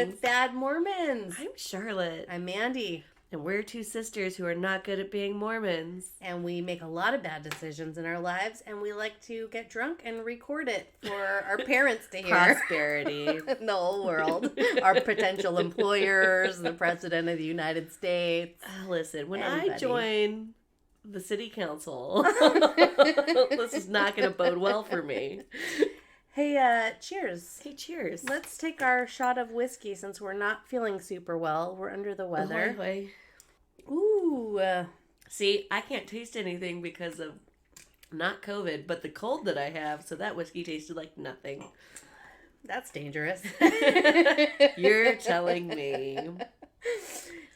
with Bad Mormons. I'm Charlotte. I'm Mandy. And we're two sisters who are not good at being Mormons. And we make a lot of bad decisions in our lives, and we like to get drunk and record it for our parents to hear. Prosperity. In the whole world. Our potential employers, the President of the United States. Listen, when Anybody. I join the city council, this is not going to bode well for me. Hey, cheers. Hey, cheers. Let's take our shot of whiskey since we're not feeling super well. We're under the weather. Ahoy. Ooh. See, I can't taste anything because of not COVID, but the cold that I have, so that whiskey tasted like nothing. That's dangerous. You're telling me.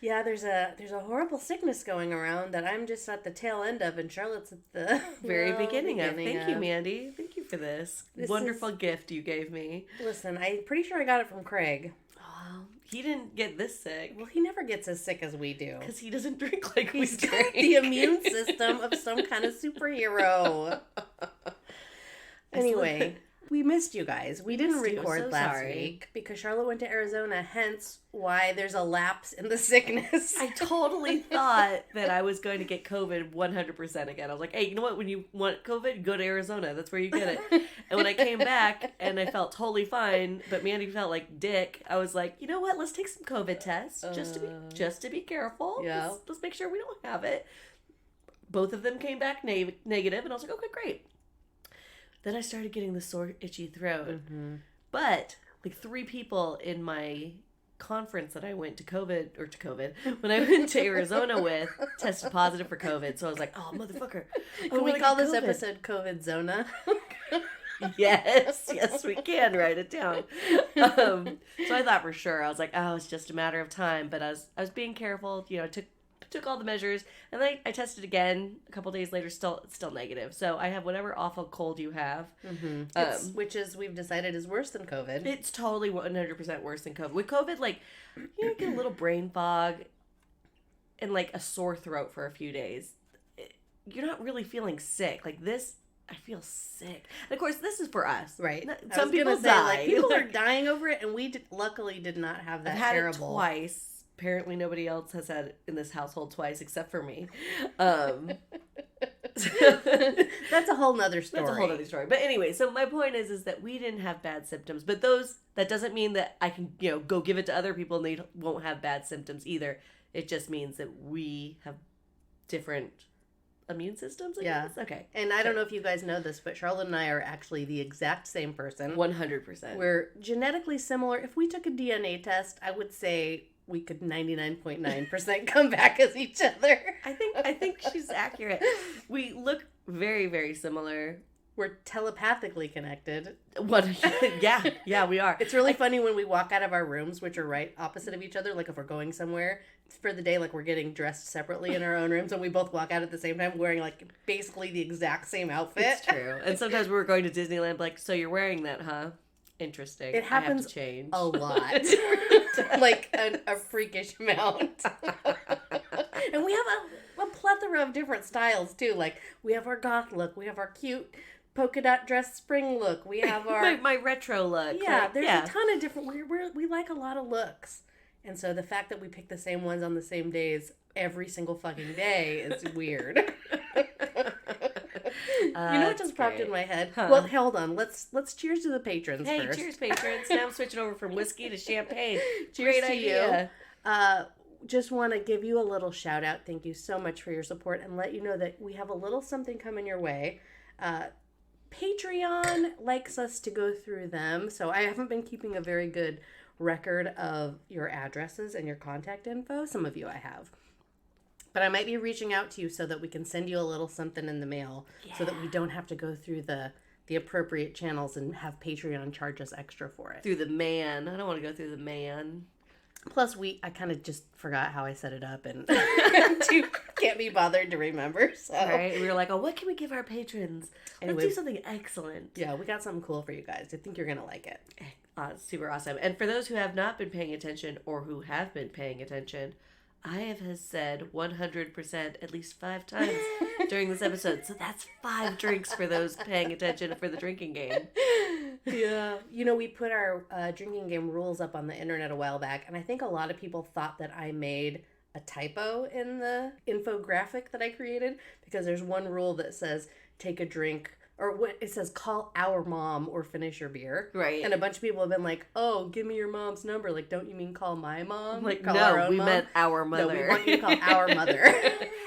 Yeah, there's a horrible sickness going around that I'm just at the tail end of, and Charlotte's at the Very beginning of. Thank you, Mandy. Thank you for this wonderful gift you gave me. Listen, I'm pretty sure I got it from Craig. Oh, he didn't get this sick. Well, he never gets as sick as we do. Because he doesn't drink like He's we got drink. the immune system of some kind of superhero. Anyway, we missed you guys. We didn't missed you. I'm record so last sorry. week because Charlotte went to Arizona, hence why there's a lapse in the sickness. I totally thought that I was going to get COVID 100% again. I was like, hey, you know what? When you want COVID, go to Arizona. That's where you get it. And when I came back and I felt totally fine, but Mandy felt like dick, I was like, you know what? Let's take some COVID tests just to be careful. Yeah. Let's make sure we don't have it. Both of them came back negative, and I was like, okay, great. Then I started getting the sore, itchy throat. Mm-hmm. But like 3 people in my conference that I went when I went to Arizona with, tested positive for COVID. So I was like, oh, motherfucker. Can we call this episode COVID Zona? Yes, we can. Write it down. So I thought for sure. I was like, oh, it's just a matter of time. But I was being careful. You know, I took all the measures, and then I tested again a couple days later. Still negative. So I have whatever awful cold you have, Which is we've decided is worse than COVID. It's totally 100% worse than COVID. With COVID, like, you get a little brain fog and like a sore throat for a few days. You're not really feeling sick. Like this, I feel sick. And of course, this is for us, Right. Some people die. Like, people are dying over it, and we luckily did not have that I've had terrible. it twice. Apparently, nobody else has had it in this household twice except for me. That's a whole nother story. That's a whole other story. But anyway, so my point is that we didn't have bad symptoms. But that doesn't mean that I can, go give it to other people and they won't have bad symptoms either. It just means that we have different immune systems, I guess? Okay. And I don't know if you guys know this, but Charlotte and I are actually the exact same person. 100%. We're genetically similar. If we took a DNA test, I would say we could 99.9% come back as each other. I think she's accurate. We look very, very similar. We're telepathically connected. Yeah, we are. It's really funny when we walk out of our rooms, which are right opposite of each other. Like if we're going somewhere for the day, like we're getting dressed separately in our own rooms, and we both walk out at the same time wearing like basically the exact same outfit. It's true. And sometimes we're going to Disneyland, like, so you're wearing that, huh? Interesting. It happens I have to change. a lot. Like a freakish amount. And we have a plethora of different styles too. Like we have our goth look, we have our cute polka dot dress spring look, we have our my retro look. Yeah, there's a ton of different. We like a lot of looks, and so the fact that we pick the same ones on the same days every single fucking day is weird. You know what just popped in my head? Huh. Well, hold on. Let's cheers to the patrons Hey, first. cheers, patrons. Now I'm switching over from whiskey to champagne. Cheers Great to idea. you. Just want to give you a little shout out. Thank you so much for your support, and let you know that we have a little something coming your way. Patreon likes us to go through them, so I haven't been keeping a very good record of your addresses and your contact info. Some of you I have. But I might be reaching out to you so that we can send you a little something in the mail so that we don't have to go through the appropriate channels and have Patreon charge us extra for it. Through the man. I don't want to go through the man. Plus, I kind of just forgot how I set it up and can't be bothered to remember. So. Right? We were like, oh, what can we give our patrons? Let's do something excellent. Yeah, we got something cool for you guys. I think you're going to like it. Super awesome. And for those who have not been paying attention or who have been paying attention, I have said 100% at least 5 times during this episode. So that's 5 drinks for those paying attention for the drinking game. Yeah. You know, we put our drinking game rules up on the internet a while back, and I think a lot of people thought that I made a typo in the infographic that I created, because there's one rule that says take a drink, or what it says, call our mom or finish your beer. Right. And a bunch of people have been like, oh, give me your mom's number. Like, don't you mean call my mom? I'm like, call no, we mom? meant our mother. No, we want you to call our mother.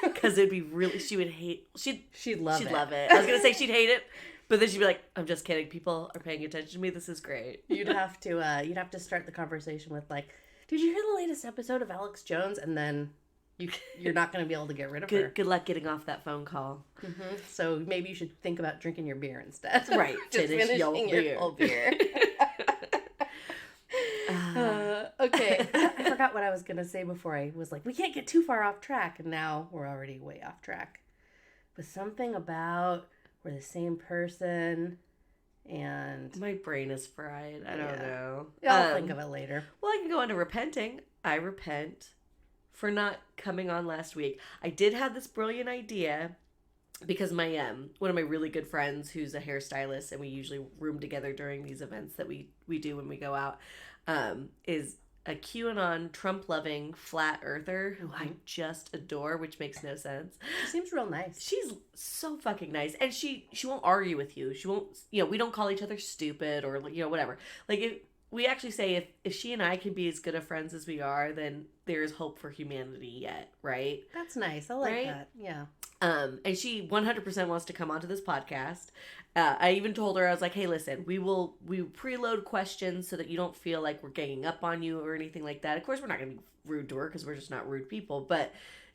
Because it'd be really, she'd love it. I was going to say she'd hate it, but then she'd be like, I'm just kidding. People are paying attention to me. This is great. You'd have to start the conversation with like, did you hear the latest episode of Alex Jones? And then you're not going to be able to get rid of her. Good luck getting off that phone call. Mm-hmm. So maybe you should think about drinking your beer instead. Right. Just finishing your whole beer. Okay. I forgot what I was going to say before. I was like, we can't get too far off track. And now we're already way off track. But something about we're the same person. And my brain is fried. I don't know. I'll think of it later. Well, I can go into repenting. I repent for not coming on last week. I did have this brilliant idea because my one of my really good friends who's a hairstylist, and we usually room together during these events that we do when we go out, is a QAnon Trump-loving flat earther who I just adore, which makes no sense. She seems real nice. She's so fucking nice. And she won't argue with you. She won't, we don't call each other stupid or, whatever. Like, we actually say if she and I can be as good of friends as we are, then there is hope for humanity yet, right? That's nice. I like that. Yeah. And she 100% wants to come onto this podcast. I even told her, I was like, hey, listen, we preload questions so that you don't feel like we're ganging up on you or anything like that. Of course, we're not going to be rude to her because we're just not rude people,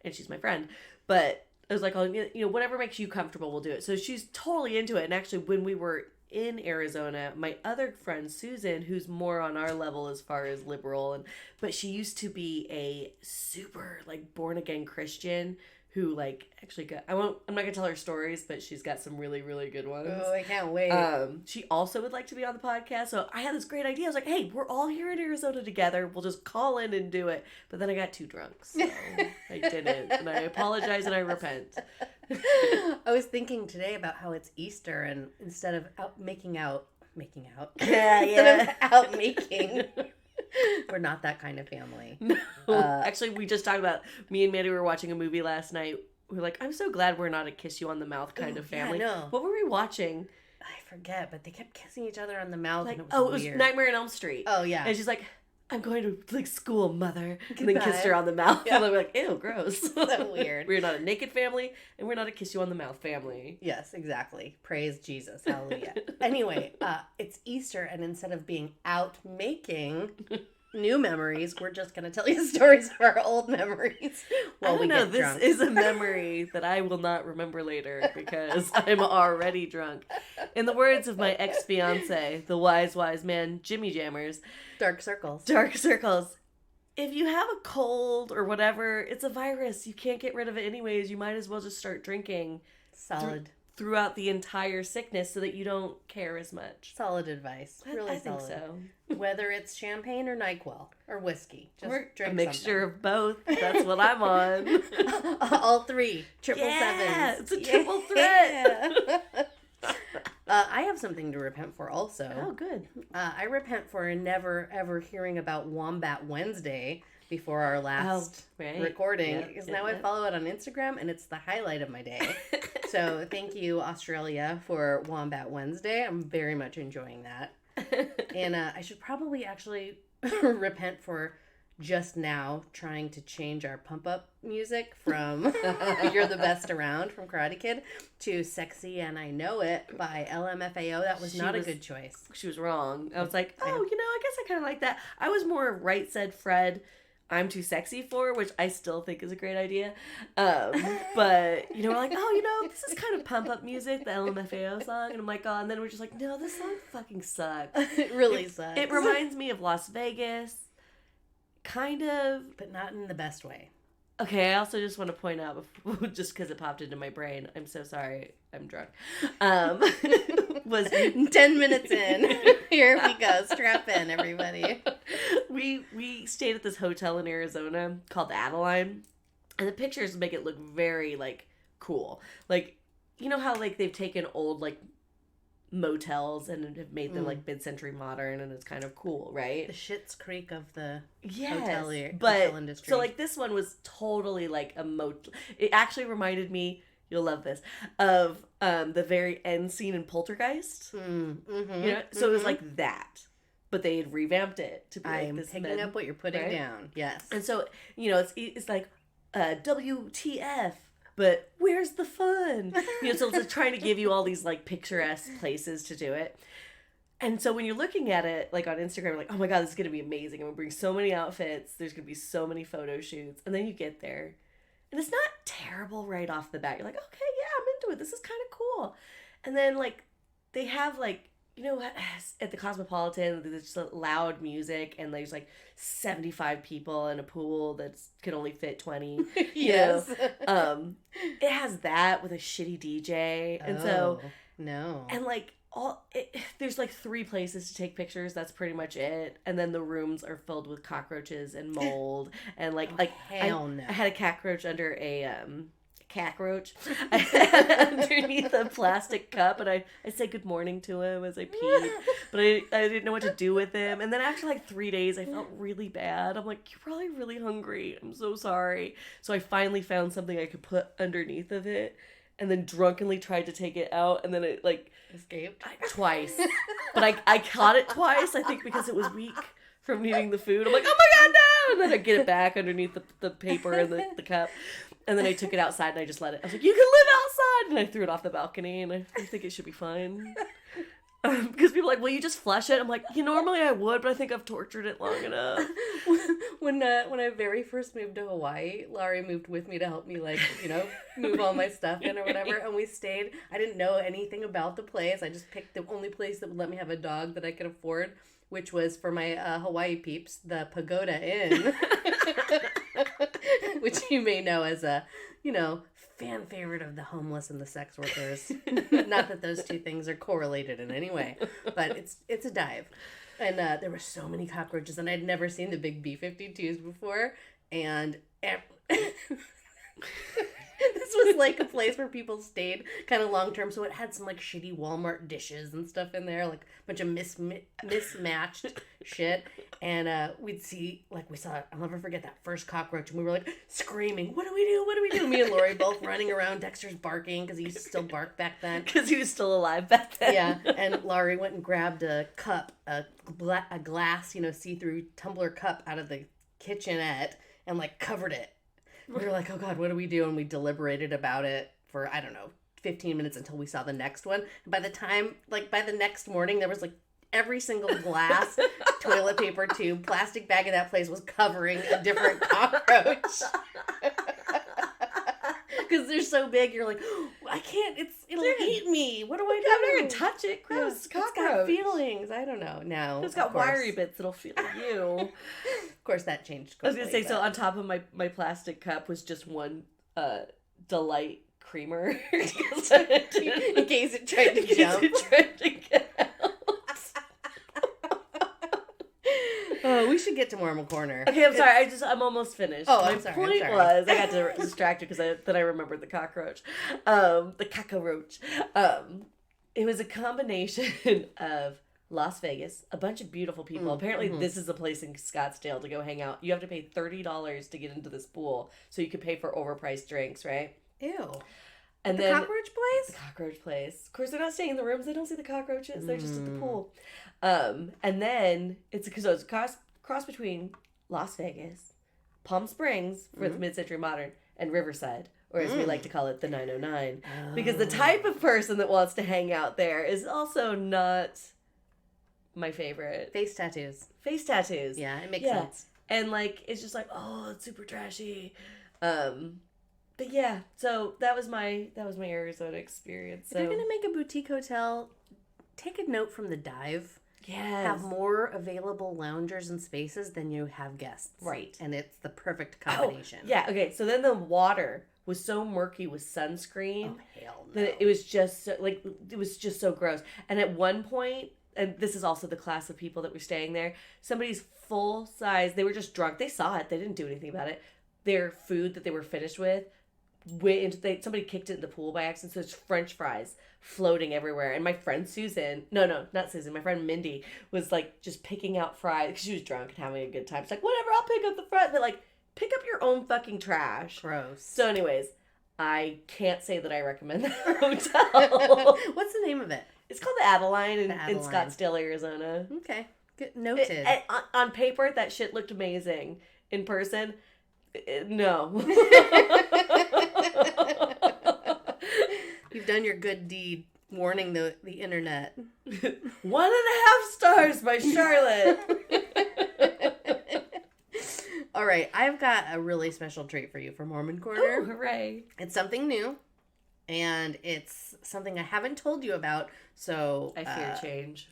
and she's my friend. But I was like, whatever makes you comfortable, we'll do it. So she's totally into it. And actually, when we were in Arizona, my other friend Susan, who's more on our level as far as liberal, but she used to be a super born again Christian who actually got, I'm not gonna tell her stories, but she's got some really, really good ones. Oh, I can't wait. She also would like to be on the podcast, so I had this great idea. I was like, hey, we're all here in Arizona together, we'll just call in and do it. But then I got too drunk, so I didn't, and I apologize and I repent. I was thinking today about how it's Easter, and instead of making out instead of out making, we're not that kind of family. No. Actually, we just talked about, me and Mandy were watching a movie last night. We're like, I'm so glad we're not a kiss you on the mouth kind of family. Yeah, no. What were we watching? I forget, but they kept kissing each other on the mouth. And it was weird. Nightmare on Elm Street. Oh, yeah. And she's like, I'm going to school, mother. Goodbye. And then kissed her on the mouth. Yeah. And we're like, ew, gross. So weird. We're not a naked family, and we're not a kiss you on the mouth family. Yes, exactly. Praise Jesus. Hallelujah. Anyway, it's Easter, and instead of being out making new memories, we're just going to tell you stories of our old memories while we get drunk. This is a memory that I will not remember later because I'm already drunk. In the words of my ex-fiance, the wise man, Jimmy Jammers, Dark circles. If you have a cold or whatever, it's a virus. You can't get rid of it anyways. You might as well just start drinking. Solid. Throughout the entire sickness so that you don't care as much. Solid advice. Really I solid. think so. Whether it's champagne or NyQuil or whiskey. Just drink a mixture something. of both. That's what I'm on. All three. Triple yeah, sevens. It's a triple threat. I have something to repent for also. Oh, good. I repent for never, ever hearing about Wombat Wednesday before our last recording. Because now I follow it on Instagram, and it's the highlight of my day. So thank you, Australia, for Wombat Wednesday. I'm very much enjoying that. And I should probably actually repent for just now trying to change our pump-up music from You're the Best Around from Karate Kid to Sexy and I Know It by LMFAO. That was not a good choice. She was wrong. I was like, I guess I kind of like that. I was more Right Said Fred, I'm Too Sexy For, which I still think is a great idea. But, we're like, this is kind of pump-up music, the LMFAO song. And I'm like, and then we're just like, no, this song fucking sucks. It really sucks. It reminds me of Las Vegas. Kind of. But not in the best way. Okay, I also just want to point out, just because it popped into my brain, I'm so sorry, I'm drunk, was 10 minutes in. Here we go. Strap in, everybody. We stayed at this hotel in Arizona called Adeline, and the pictures make it look very, cool. You know how, they've taken old, motels and have made them like mid-century modern, and it's kind of cool, right? The Schitt's Creek of the Yes, hotel industry. So like this one was totally like a motel. It actually reminded me, you'll love this, of the very end scene in Poltergeist. Mm-hmm. You know, so it was like that, but they had revamped it to be like this. I'm picking up what you're putting down. Yes, and so you know it's like WTF. But where's the fun? You know, so it's trying to give you all these like picturesque places to do it. And so when you're looking at it like on Instagram, like, oh my God, this is going to be amazing. I'm going to bring so many outfits. There's going to be so many photo shoots. And then you get there and it's not terrible right off the bat. You're like, okay, yeah, I'm into it. This is kind of cool. And then like they have like, you know, at the Cosmopolitan, there's just loud music and there's like 75 people in a pool that can only fit 20. Yes. It has that with a shitty DJ. And no. And like there's like 3 places to take pictures. That's pretty much it. And then the rooms are filled with cockroaches and mold. And like hell no. I had a cockroach under a cockroach underneath a plastic cup, and I said good morning to him as I peed, but I didn't know what to do with him. And then after like 3 days I felt really bad. I'm like, you're probably really hungry, I'm so sorry. So I finally found something I could put underneath of it, and then drunkenly tried to take it out, and then it like escaped twice. But I caught it twice, I think because it was weak from eating the food. I'm like, oh my God, no! And then I get it back underneath the paper and the cup. And then I took it outside and I just let it. I was like, you can live outside! And I threw it off the balcony, and I think it should be fine. Because people are like, will you just flush it? I'm like, normally I would, but I think I've tortured it long enough. When I very first moved to Hawaii, Laurie moved with me to help me, like, you know, move all my stuff in or whatever. And we stayed. I didn't know anything about the place. I just picked the only place that would let me have a dog that I could afford, which was for my Hawaii peeps, the Pagoda Inn. Which you may know as a, you know, fan favorite of the homeless and the sex workers. Not that those two things are correlated in any way, but it's a dive. And there were so many cockroaches, and I'd never seen the big B-52s before. And this was like a place where people stayed kind of long term, so it had some like shitty Walmart dishes and stuff in there, like a bunch of mismatched shit. And we saw, I'll never forget that first cockroach, and we were like screaming, what do we do? What do we do? Me and Lori both running around. Dexter's barking because he used to still bark back then. Because he was still alive back then. Yeah, and Laurie went and grabbed a cup, a glass, you know, see-through tumbler cup out of the kitchenette and like covered it. We were like, oh God, what do we do? And we deliberated about it for, I don't know, 15 minutes until we saw the next one. And by the next morning, there was like every single glass, toilet paper tube, plastic bag in that place was covering a different cockroach. Because they're so big, you're like, oh, I can't, it'll eat me. What do I do? I'm not going to touch it. Gross, cockroach. It's got feelings. I don't know. Now, it's got wiry bits that'll feel you. Of course, that changed quickly. I was going to say, so on top of my plastic cup was just one Delight creamer. In case it tried to jump. Oh, we should get to Mormon Corner. Okay, I'm sorry. I'm almost finished. Oh, I'm sorry. My point was, I got distracted because I remembered the cockroach. The cockroach. It was a combination of Las Vegas, a bunch of beautiful people. Apparently, this is a place in Scottsdale to go hang out. You have to pay $30 to get into this pool, so you could pay for overpriced drinks, right? Ew. And the then cockroach place? The cockroach place. Of course, they're not staying in the rooms. They don't see the cockroaches. They're just at the pool. And then it's a cross between Las Vegas, Palm Springs for the mid-century modern, and Riverside, or as we like to call it, the 909. Because the type of person that wants to hang out there is also not my favorite. Face tattoos. Yeah, it makes sense. And like, it's just like, oh, it's super trashy. But yeah, so that was my Arizona experience. So. If you're gonna make a boutique hotel, take a note from the dive. Yes. Have more available loungers and spaces than you have guests. Right. And it's the perfect combination. Oh, yeah, okay. So then the water was so murky with sunscreen. Oh, hell no. That it was just so gross. And at one point, and this is also the class of people that were staying there, somebody's full size, they were just drunk. They saw it. They didn't do anything about it. Their food that they were finished with somebody kicked it in the pool by accident, so there's French fries floating everywhere. And my friend Susan, no, not Susan, my friend Mindy was like just picking out fries because she was drunk and having a good time. She's like, whatever, I'll pick up the fries. But like, pick up your own fucking trash. Gross. So anyways, I can't say that I recommend that hotel. What's the name of it? It's called the Adeline in Adeline. Scottsdale, Arizona. Okay. Good. Noted. On paper, that shit looked amazing. In person, no. You've done your good deed warning the internet. 1.5 stars by Charlotte. All right, I've got a really special treat for you for Mormon Corner. Oh, hooray. It's something new, and it's something I haven't told you about, so... I fear change.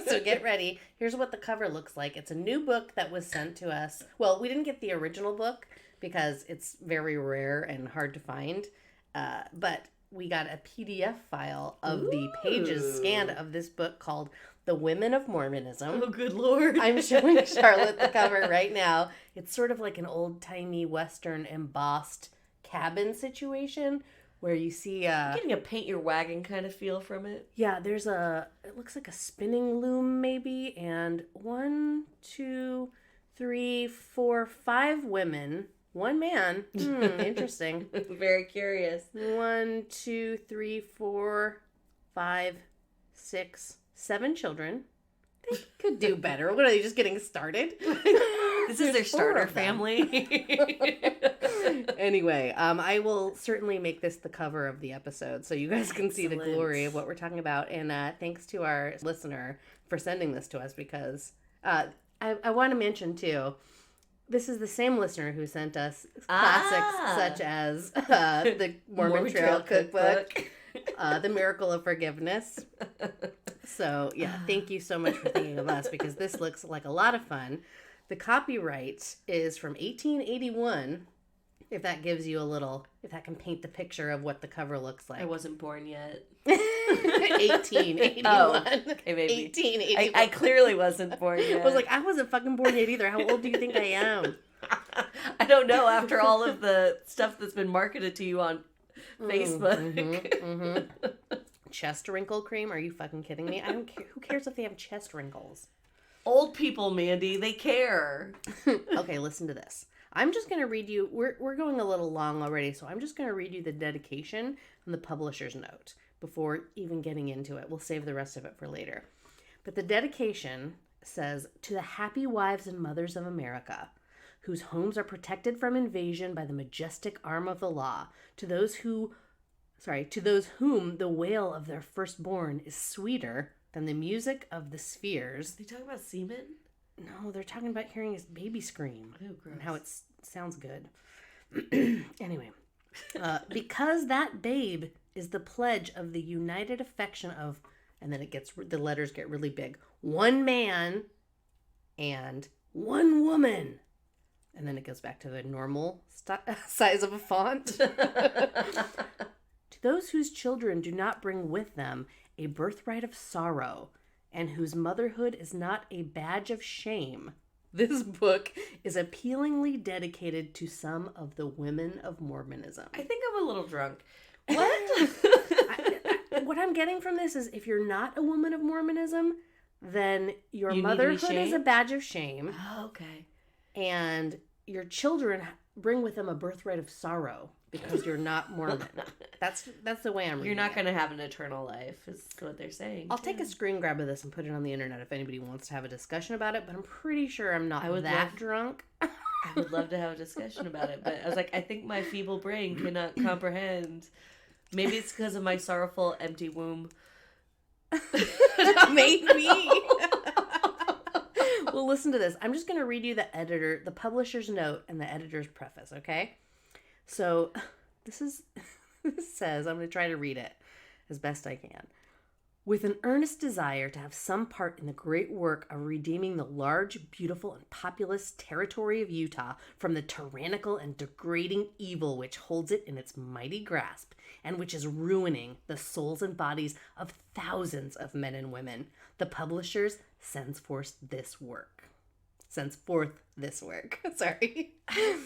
So get ready. Here's what the cover looks like. It's a new book that was sent to us. Well, we didn't get the original book because it's very rare and hard to find, but we got a PDF file of the pages scanned of this book called The Women of Mormonism. Oh, good Lord. I'm showing Charlotte the cover right now. It's sort of like an old-timey Western embossed cabin situation where you see... I'm getting a paint your wagon kind of feel from it. Yeah, it looks like a spinning loom maybe, and 1, 2, 3, 4, 5 women, 1 man. Interesting. Very curious. 1, 2, 3, 4, 5, 6, 7 children. They could do better. What are they, just getting started? This is their starter family. Anyway, I will certainly make this the cover of the episode so you guys can see the glory of what we're talking about. And thanks to our listener for sending this to us because I want to mention too, this is the same listener who sent us classics such as the Mormon Trail Cookbook. The Miracle of Forgiveness. So, yeah, thank you so much for thinking of us because this looks like a lot of fun. The copyright is from 1881, if that gives you if that can paint the picture of what the cover looks like. I wasn't born yet. 1881. Oh, okay, maybe. 1881. I clearly wasn't born yet. I was like, I wasn't fucking born yet either. How old do you think I am? I don't know after all of the stuff that's been marketed to you on Facebook. Chest wrinkle cream? Are you fucking kidding me? I don't care. Who cares if they have chest wrinkles? Old people, Mandy, they care. Okay, listen to this. I'm just going to read you, we're going a little long already, so I'm just going to read you the dedication and the publisher's note before even getting into it. We'll save the rest of it for later. But the dedication says, "To the happy wives and mothers of America, whose homes are protected from invasion by the majestic arm of the law, to those whom the wail of their firstborn is sweeter than the music of the spheres." They talk about semen? No, they're talking about hearing his baby scream. Oh, gross. And how it sounds good. Anyway, because that babe is the pledge of the united affection of, and then the letters get really big, 1 man and 1 woman. And then it goes back to the normal size of a font. To those whose children do not bring with them a birthright of sorrow, and whose motherhood is not a badge of shame, this book is appealingly dedicated to some of the women of Mormonism. I think I'm a little drunk. What? What I'm getting from this is if you're not a woman of Mormonism, then your motherhood is a badge of shame. Oh, okay. And your children bring with them a birthright of sorrow because you're not Mormon. That's the way I'm reading it. You're not going to have an eternal life, is what they're saying. I'll take a screen grab of this and put it on the internet if anybody wants to have a discussion about it, but I'm pretty sure I'm not drunk. I would love to have a discussion about it, but I was like, I think my feeble brain cannot comprehend. Maybe it's because of my sorrowful, empty womb. Maybe. Well, listen to this. I'm just going to read you the publisher's note and the editor's preface, okay? So, this says, I'm going to try to read it as best I can. With an earnest desire to have some part in the great work of redeeming the large, beautiful, and populous territory of Utah from the tyrannical and degrading evil which holds it in its mighty grasp, and which is ruining the souls and bodies of thousands of men and women, the publishers sends forth this work. sends forth this work. Sorry.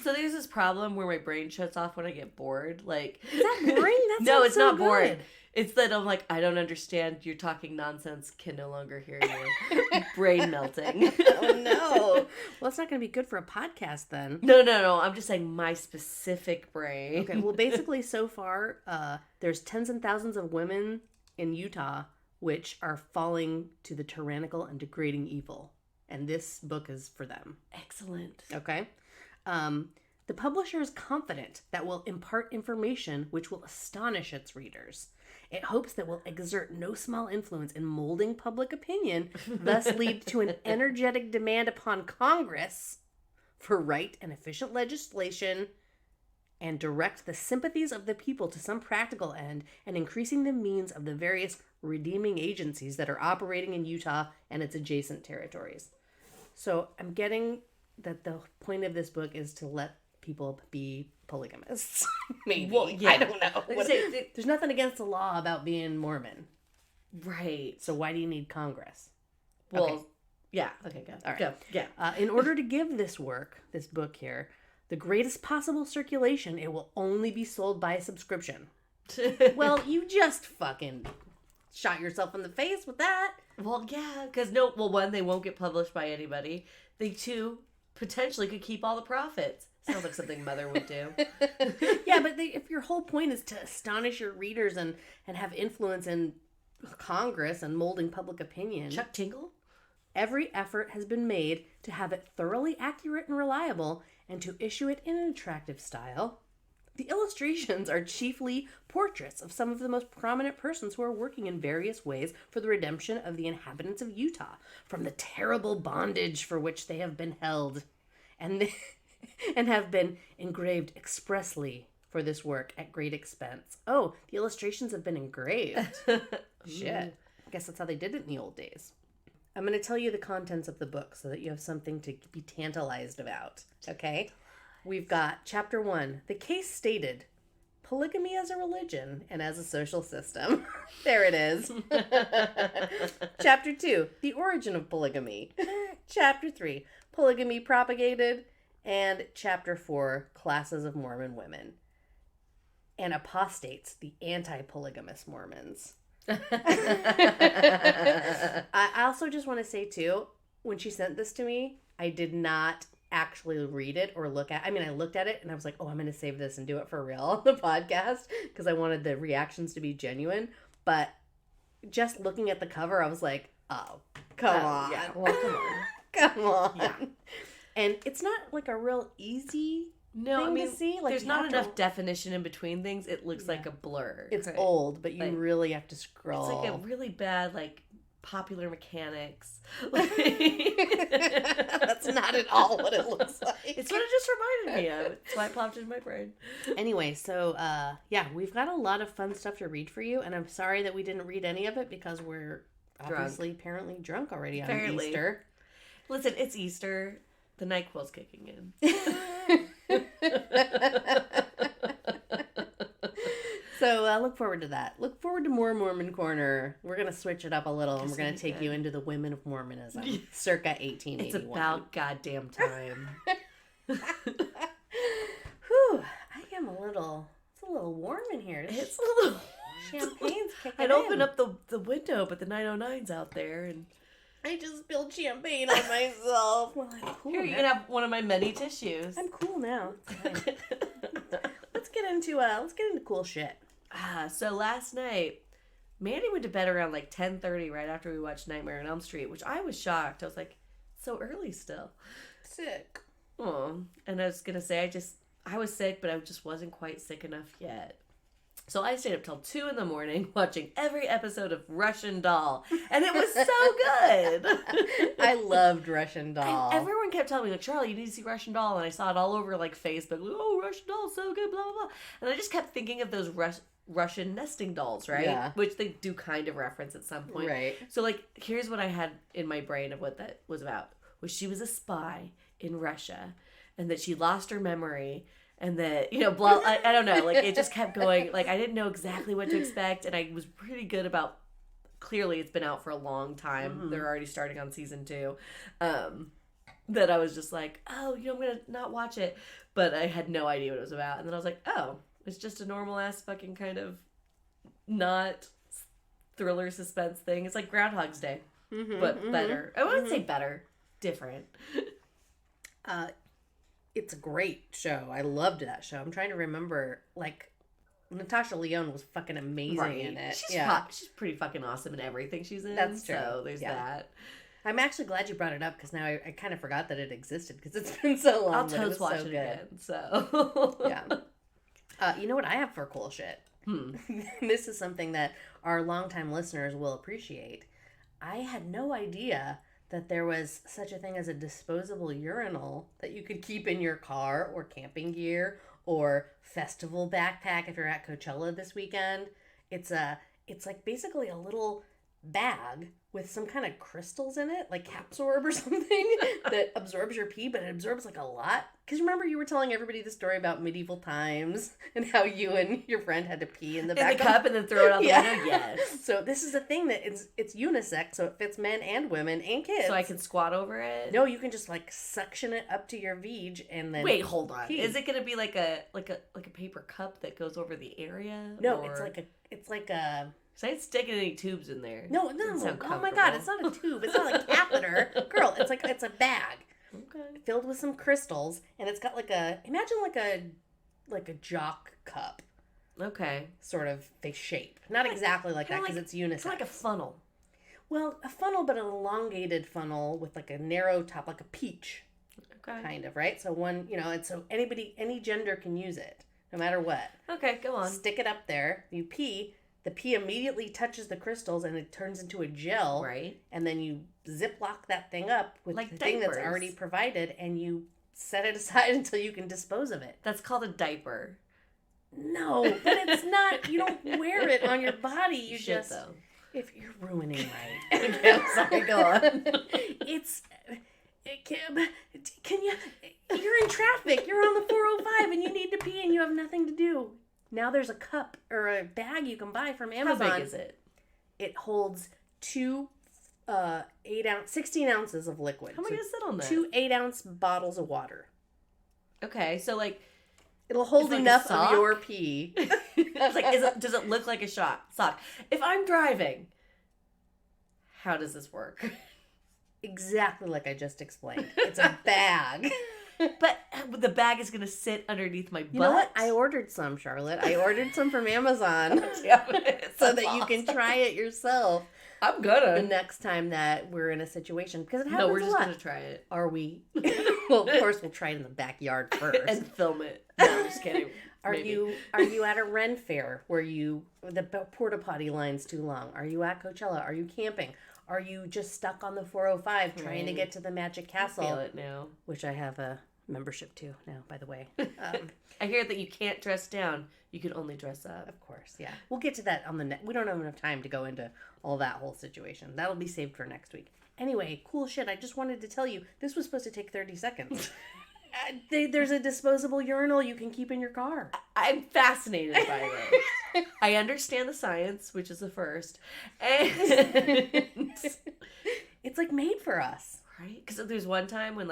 So there's this problem where my brain shuts off when I get bored. Like, Is that boring? That no, sounds it's so not boring. good. It's that I'm like, I don't understand. You're talking nonsense. Can no longer hear you. Brain melting. Oh, no. Well, it's not going to be good for a podcast then. No. I'm just saying my specific brain. Okay, well, basically, so far, there's tens and thousands of women in Utah which are falling to the tyrannical and degrading evil. And this book is for them. Excellent. Okay? The publisher is confident that will impart information which will astonish its readers. It hopes that will exert no small influence in molding public opinion, thus lead to an energetic demand upon Congress for right and efficient legislation, and direct the sympathies of the people to some practical end, and increasing the means of the various redeeming agencies that are operating in Utah and its adjacent territories. So I'm getting that the point of this book is to let people be polygamists. Maybe. Well, yeah. I don't know. There's There's nothing against the law about being Mormon. right. So why do you need Congress? Well, Okay. yeah. Okay, go. All right. Go. Yeah. In order to give this book here, the greatest possible circulation, it will only be sold by subscription. Well, you just fucking shot yourself in the face with that. Well, yeah, because one, they won't get published by anybody. They, two, potentially could keep all the profits. Sounds like something Mother would do. Yeah, but if your whole point is to astonish your readers and have influence in Congress and molding public opinion, Chuck Tingle? every effort has been made to have it thoroughly accurate and reliable and to issue it in an attractive style. The illustrations are chiefly portraits of some of the most prominent persons who are working in various ways for the redemption of the inhabitants of Utah from the terrible bondage for which they have been held, and have been engraved expressly for this work at great expense. Oh, the illustrations have been engraved. Shit. I guess that's how they did it in the old days. I'm going to tell you the contents of the book so that you have something to be tantalized about. Okay? We've got Chapter 1, The Case Stated, Polygamy as a Religion and as a Social System. There it is. Chapter 2, The Origin of Polygamy. Chapter 3, Polygamy Propagated. And Chapter 4, Classes of Mormon Women. And Apostates, the Anti-Polygamous Mormons. I also just want to say, too, when she sent this to me, I did not actually read it or look at. I mean, I looked at it and I was like, oh, I'm going to save this and do it for real on the podcast because I wanted the reactions to be genuine. But just looking at the cover, I was like, oh, come on. Yeah, well, come on. Come on. Yeah. And it's not like a real easy thing to see. Like, there's not enough definition in between things. It looks like a blur. It's right? old, but you Like, really have to scroll. It's like a really bad, like, Popular Mechanics. That's not at all what it looks like. It's what it just reminded me of. That's why it popped in my brain. Anyway, so, yeah, we've got a lot of fun stuff to read for you, and I'm sorry that we didn't read any of it because we're obviously apparently drunk already on Easter. Listen, it's Easter. The NyQuil's kicking in. So look forward to that. Look forward to more Mormon Corner. We're going to switch it up a little, and we're going to take you into the women of Mormonism, circa 1881. It's about goddamn time. Whew, I am it's a little warm in here. It's a little... Champagne's kicking I'd in. open up the window, but the 909's out there, and... I just spilled champagne on myself. Well, I'm cool Here, now. you can have one of my many tissues. I'm cool now. It's fine. Let's get into cool shit. So last night, Mandy went to bed around like 10:30 right after we watched Nightmare on Elm Street, which I was shocked. I was like, so early still. Sick. Oh, and I was going to say, I was sick, but I just wasn't quite sick enough yet. So I stayed up till 2 a.m. watching every episode of Russian Doll, and it was so good. I loved Russian Doll. And everyone kept telling me, like, Charlie, you need to see Russian Doll, and I saw it all over, like, Facebook. Like, oh, Russian Doll's so good, blah, blah, blah. And I just kept thinking of those Russian nesting dolls, right? Yeah. Which they do kind of reference at some point. Right. So, like, here's what I had in my brain of what that was about. Was she was a spy in Russia, and that she lost her memory, and that, blah, I don't know. Like, it just kept going. Like, I didn't know exactly what to expect, and I was pretty good about, clearly it's been out for a long time. Mm-hmm. They're already starting on season 2. that I was just like, oh, I'm going to not watch it. But I had no idea what it was about. And then I was like, oh, it's just a normal ass fucking kind of not thriller suspense thing. It's like Groundhog's Day, but better. I wouldn't say better, different. It's a great show. I loved that show. I'm trying to remember, like, Natasha Lyonne was fucking amazing in it. She's pretty fucking awesome in everything she's in. That's true. So there's that. I'm actually glad you brought it up because now I kind of forgot that it existed because it's been so long. I'll toast watch it again. So yeah. You know what I have for cool shit? This is something that our longtime listeners will appreciate. I had no idea that there was such a thing as a disposable urinal that you could keep in your car or camping gear or festival backpack if you're at Coachella this weekend. It's like basically a little bag with some kind of crystals in it, like Capsorb or something, that absorbs your pee, but it absorbs like a lot. Because remember you were telling everybody the story about medieval times and how you and your friend had to pee in the back of the cup and then throw it out the window? Yes. So this is a thing that it's unisex, so it fits men and women and kids. So I can squat over it? No, you can just like suction it up to your veg and then wait, hold on. Pee. Is it gonna be like a paper cup that goes over the area? No, or... it's like a So I ain't sticking any tubes in there. No. Oh my god, it's not a tube. It's not a catheter. Girl, it's a bag. Okay. Filled with some crystals, and it's got imagine like a jock cup. Okay. Sort of face shape. Not exactly like that because it's unisex. It's like a funnel. Well, a funnel, but an elongated funnel with like a narrow top, like a peach. Okay. Kind of, right? So and so any gender can use it, no matter what. Okay, go on. Stick it up there. You pee. The pee immediately touches the crystals and it turns into a gel. Right. And then you ziplock that thing up with like the diapers. Thing that's already provided and you set it aside until you can dispose of it. That's called a diaper. No, but it's not. You don't wear it on your body. You should, though. If you're ruining my... Okay, I'm sorry, go on. Can you... You're in traffic. You're on the 405 and you need to pee and you have nothing to do. Now there's a cup or a bag you can buy from Amazon. How big is it? It holds 2 16 ounces of liquid. How am I going to sit on that? 2 8-ounce bottles of water. Okay, so like... It'll hold enough of your pee. It's like, does it look like a sock? If I'm driving, how does this work? Exactly like I just explained. It's a bag. But the bag is going to sit underneath my butt. You know what? I ordered some, Charlotte. I ordered some from Amazon so that you can try it yourself. I'm gonna. The next time that we're in a situation. Because it happens No, we're just going to try it. Are we? Well, of course, we'll try it in the backyard first. And film it. No, I'm just kidding. Are you at a Ren fair where the porta potty line's too long? Are you at Coachella? Are you camping? Are you just stuck on the 405 trying to get to the Magic Castle? I feel it now. Which I have a membership to now, by the way. I hear that you can't dress down. You can only dress up. Of course, yeah. We'll get to that on the we don't have enough time to go into all that whole situation. That'll be saved for next week. Anyway, cool shit. I just wanted to tell you, this was supposed to take 30 seconds. There's a disposable urinal you can keep in your car. I'm fascinated by this. I understand the science, which is the first. And it's like made for us. Right? Because there's one time when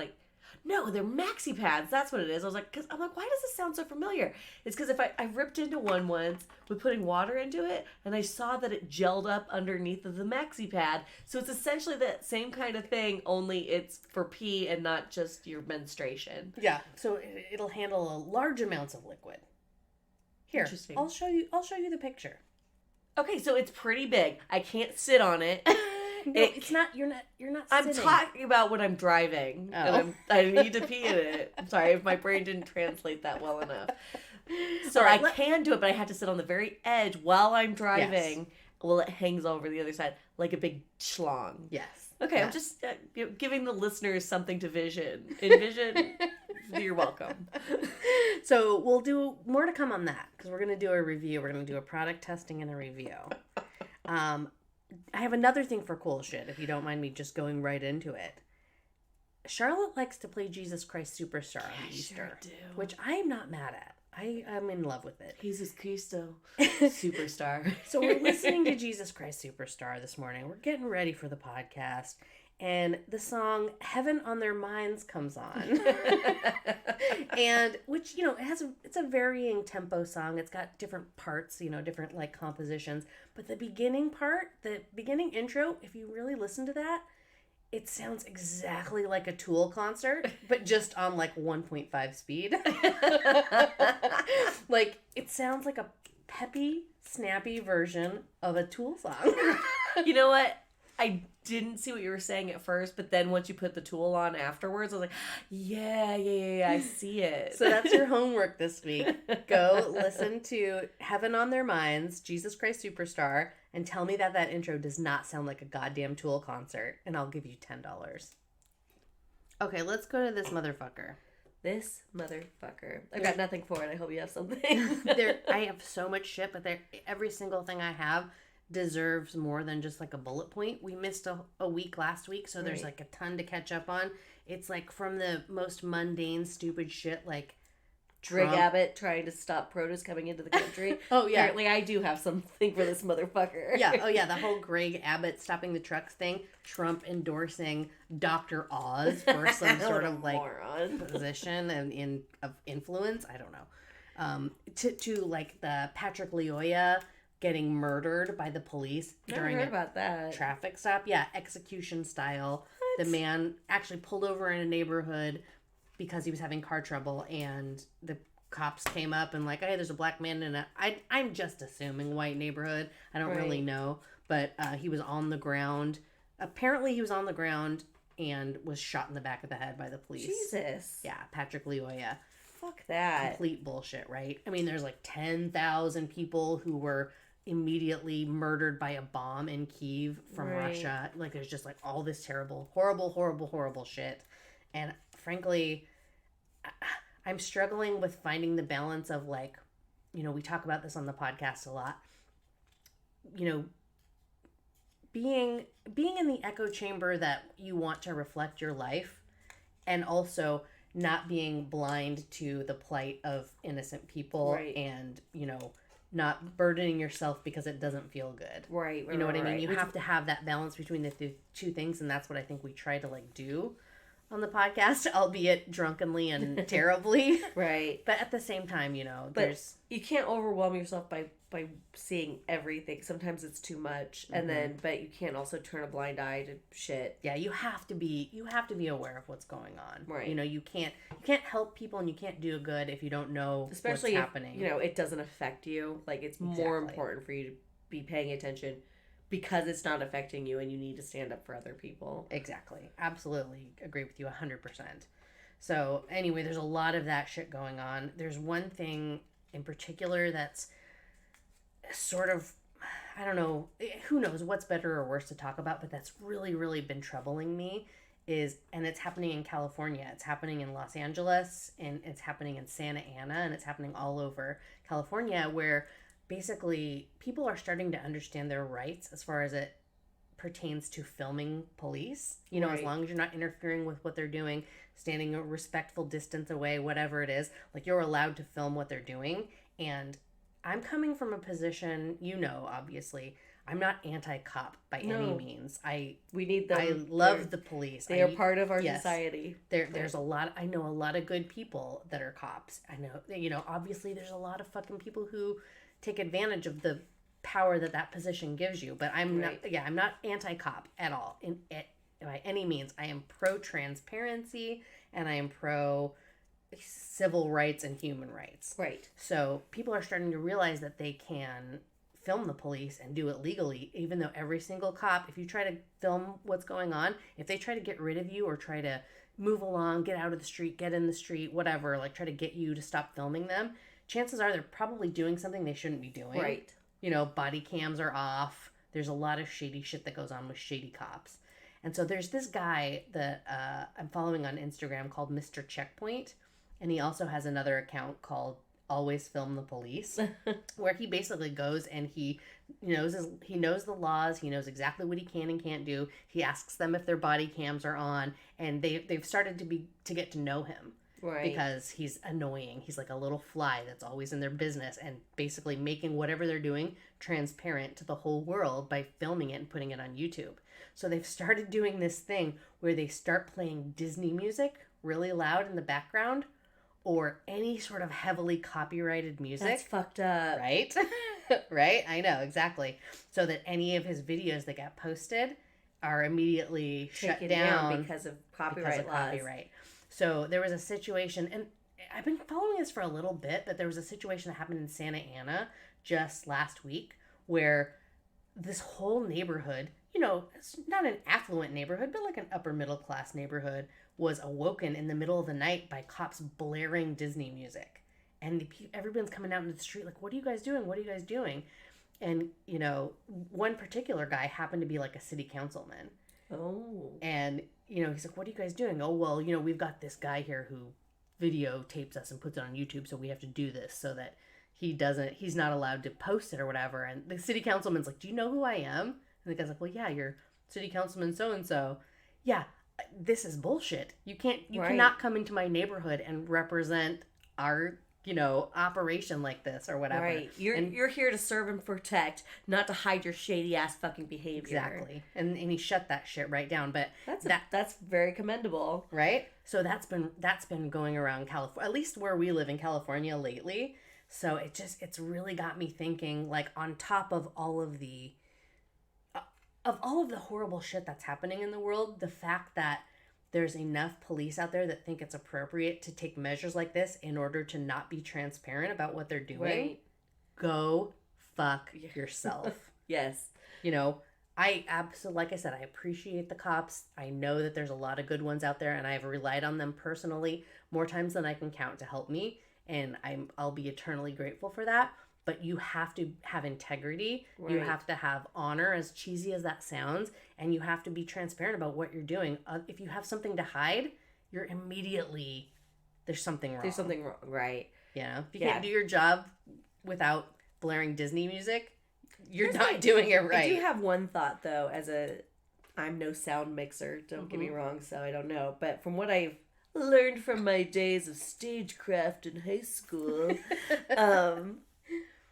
no, they're maxi pads. That's what it is. I was like, why does this sound so familiar? It's because if I ripped into one once with putting water into it, and I saw that it gelled up underneath of the maxi pad. So it's essentially that same kind of thing, only it's for pee and not just your menstruation. Yeah. So it'll handle large amounts of liquid. Here, interesting. I'll show you the picture. Okay, so it's pretty big. I can't sit on it. No, it's not. You're not sitting. I'm talking about when I'm driving. Oh. And I need to pee in it. I'm sorry if my brain didn't translate that well enough. So right, I can do it, but I have to sit on the very edge while I'm driving. Yes. Well, it hangs over the other side like a big schlong. Yes. Okay, yeah. I'm just giving the listeners something to envision. You're welcome. So we'll do more to come on that because we're going to do a review. We're going to do a product testing and a review. I have another thing for cool shit, if you don't mind me just going right into it. Charlotte likes to play Jesus Christ Superstar on Easter, sure do. Which I'm not mad at. I'm in love with it. Jesus Cristo Superstar. So we're listening to Jesus Christ Superstar this morning. We're getting ready for the podcast. and the song Heaven on Their Minds comes on. And which, you know, it's a varying tempo song. It's got different parts, you know, different like compositions. But the beginning part, the beginning intro, if you really listen to that, it sounds exactly like a Tool concert, but just on like 1.5 speed. Like, it sounds like a peppy, snappy version of a Tool song. You know what? I didn't see what you were saying at first, but then once you put the Tool on afterwards, I was like, yeah, I see it. So that's your homework this week. Go listen to Heaven on Their Minds, Jesus Christ Superstar, and tell me that intro does not sound like a goddamn Tool concert, and I'll give you $10. Okay, let's go to this motherfucker. This motherfucker. I've got nothing for it. I hope you have something. I have so much shit, but every single thing I have deserves more than just like a bullet point. We missed a week last week, so there's like a ton to catch up on. It's like from the most mundane, stupid shit like Greg Abbott trying to stop produce coming into the country. Oh, yeah. Apparently I do have something for this motherfucker. Yeah. Oh, yeah. The whole Greg Abbott stopping the trucks thing. Trump endorsing Dr. Oz for some sort of like position and of influence. I don't know. To like the Patrick Lyoya getting murdered by the police during a traffic stop. Yeah. Execution style. What? The man actually pulled over in a neighborhood because he was having car trouble, and the cops came up and like, hey, there's a black man in I'm just assuming white neighborhood. I don't really know. But he was on the ground. Apparently he was on the ground and was shot in the back of the head by the police. Jesus. Yeah, Patrick Lyoya. Fuck that. Complete bullshit, right? I mean, there's like 10,000 people who were immediately murdered by a bomb in Kyiv from Russia. Like, there's just like all this terrible, horrible shit. And frankly, I'm struggling with finding the balance of like, you know, we talk about this on the podcast a lot, you know, being in the echo chamber that you want to reflect your life, and also not being blind to the plight of innocent people, and, you know, not burdening yourself because it doesn't feel good. Right. You know what I mean? You have to have that balance between the two things, and that's what I think we try to like do on the podcast, albeit drunkenly and terribly. Right. But at the same time, you know, you can't overwhelm yourself by seeing everything. Sometimes it's too much. And then, but you can't also turn a blind eye to shit. Yeah, you have to be aware of what's going on. Right. You know, you can't help people and you can't do good if you don't know what's happening. If, you know, it doesn't affect you. Like, it's more important for you to be paying attention because it's not affecting you, and you need to stand up for other people. Exactly. Absolutely agree with you 100%. So anyway, there's a lot of that shit going on. There's one thing in particular that's sort of, I don't know, who knows what's better or worse to talk about, but that's really, really been troubling me and it's happening in California. It's happening in Los Angeles, and it's happening in Santa Ana, and it's happening all over California, where basically people are starting to understand their rights as far as it pertains to filming police. You know, as long as you're not interfering with what they're doing, standing a respectful distance away, whatever it is, like, you're allowed to film what they're doing. And I'm coming from a position, you know, obviously, I'm not anti-cop by any means. We need them. I love the police. They are part of our society. There's I know a lot of good people that are cops. I know, you know, obviously there's a lot of fucking people who take advantage of the power that position gives you. But I'm not anti-cop at all by any means. I am pro-transparency, and I am pro-civil rights and human rights. Right. So people are starting to realize that they can film the police and do it legally, even though every single cop, if you try to film what's going on, if they try to get rid of you or try to move along, get out of the street, get in the street, whatever, like try to get you to stop filming them, chances are they're probably doing something they shouldn't be doing. Right. You know, body cams are off. There's a lot of shady shit that goes on with shady cops. And so there's this guy that I'm following on Instagram called Mr. Checkpoint. And he also has another account called Always Film the Police, where he basically goes and he knows the laws. He knows exactly what he can and can't do. He asks them if their body cams are on, and they've started to get to know him. Right. Because he's annoying. He's like a little fly that's always in their business and basically making whatever they're doing transparent to the whole world by filming it and putting it on YouTube. So they've started doing this thing where they start playing Disney music really loud in the background or any sort of heavily copyrighted music. That's fucked up. Right? Right? I know, exactly. So that any of his videos that get posted are immediately shut down because of copyright laws. So there was a situation, and I've been following this for a little bit, but there was a situation that happened in Santa Ana just last week where this whole neighborhood, you know, it's not an affluent neighborhood, but like an upper middle class neighborhood, was awoken in the middle of the night by cops blaring Disney music. And everyone's coming out into the street like, what are you guys doing? What are you guys doing? And, you know, one particular guy happened to be like a city councilman. Oh. And, you know, he's like, what are you guys doing? Oh, well, you know, we've got this guy here who videotapes us and puts it on YouTube, so we have to do this so that he's not allowed to post it or whatever. And the city councilman's like, do you know who I am? And the guy's like, well, yeah, you're city councilman so-and-so. Yeah, this is bullshit. You cannot come into my neighborhood and represent our, you know, operation like this or whatever. Right. You're here to serve and protect, not to hide your shady ass fucking behavior. Exactly. And he shut that shit right down. But that's very commendable. Right? So that's been going around California, at least where we live in California lately. So it's really got me thinking, like, on top of all of the horrible shit that's happening in the world, the fact that there's enough police out there that think it's appropriate to take measures like this in order to not be transparent about what they're doing. Right. Go fuck yourself. Yes. You know, like I said, I appreciate the cops. I know that there's a lot of good ones out there, and I've relied on them personally more times than I can count to help me, and I'll be eternally grateful for that. But you have to have integrity. Right. You have to have honor, as cheesy as that sounds, and you have to be transparent about what you're doing. If you have something to hide, you're immediately, there's something wrong. There's something wrong, right. You know, if you can't do your job without blaring Disney music, you're not doing it right. I do have one thought, though, I'm no sound mixer, don't get me wrong, so I don't know. But from what I've learned from my days of stagecraft in high school,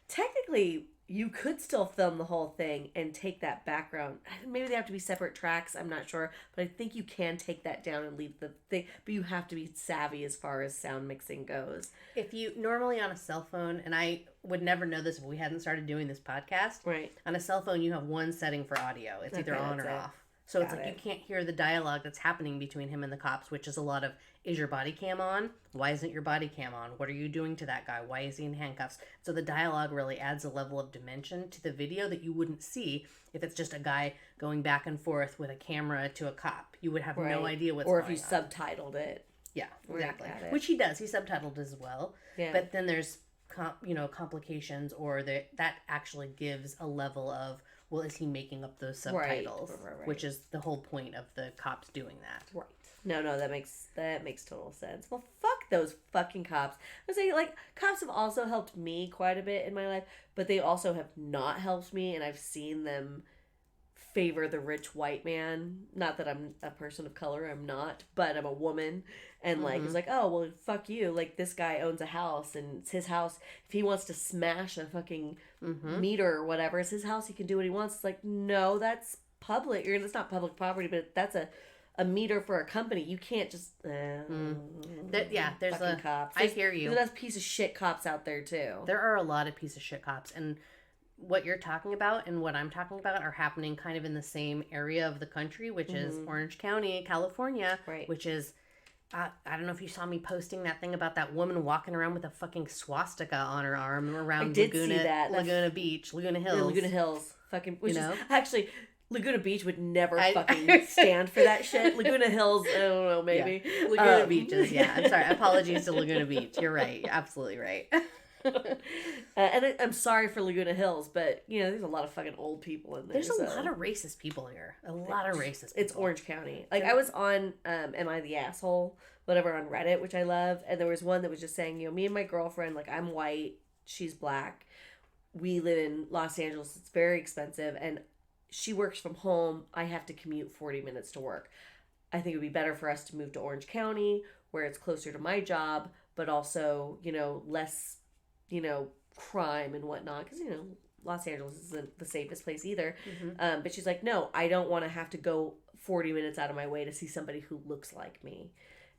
technically, you could still film the whole thing and take that background. Maybe they have to be separate tracks. I'm not sure. But I think you can take that down and leave the thing. But you have to be savvy as far as sound mixing goes. If you normally on a cell phone, and I would never know this if we hadn't started doing this podcast. Right. On a cell phone, you have one setting for audio. It's either on or off. So it's like you can't hear the dialogue that's happening between him and the cops, which is a lot of, is your body cam on? Why isn't your body cam on? What are you doing to that guy? Why is he in handcuffs? So the dialogue really adds a level of dimension to the video that you wouldn't see if it's just a guy going back and forth with a camera to a cop. You would have no idea what's going on. Or if you subtitled it. Yeah, exactly. Which he does. He subtitled as well. Yeah. But then there's complications, or that actually gives a level of, well, is he making up those subtitles? Right. Which is the whole point of the cops doing that. Right. No, that makes total sense. Well, fuck those fucking cops. I was saying, like, cops have also helped me quite a bit in my life, but they also have not helped me, and I've seen them favor the rich white man. Not that I'm a person of color, I'm not, but I'm a woman. And like, it's like, oh, well, fuck you. Like, this guy owns a house, and it's his house. If he wants to smash a fucking meter or whatever, it's his house. He can do what he wants. It's like, no, that's public. It's not public property, but that's a meter for a company. You can't just... there's cops. I hear you. There's piece of shit cops out there, too. There are a lot of piece of shit cops, and what you're talking about and what I'm talking about are happening kind of in the same area of the country, which is Orange County, California, which is... I don't know if you saw me posting that thing about that woman walking around with a fucking swastika on her arm around Laguna Beach, Laguna Hills. Yeah, Laguna Hills. Fucking, which is actually, Laguna Beach would never fucking stand for that shit. Laguna Hills, I don't know, maybe. Yeah. Laguna Beach is, I'm sorry. Apologies to Laguna Beach. You're right. You're absolutely right. And I'm sorry for Laguna Hills, but, there's a lot of fucking old people in there. There's a lot of racist people here. A lot of racist people. It's Orange County. Like, I was on Am I the Asshole? Whatever, on Reddit, which I love. And there was one that was just saying, me and my girlfriend, like, I'm white, she's black. We live in Los Angeles. It's very expensive. And she works from home. I have to commute 40 minutes to work. I think it would be better for us to move to Orange County, where it's closer to my job, but also, you know, less, you know, crime and whatnot. Because, you know, Los Angeles isn't the safest place either. Mm-hmm. But she's like, no, I don't want to have to go 40 minutes out of my way to see somebody who looks like me.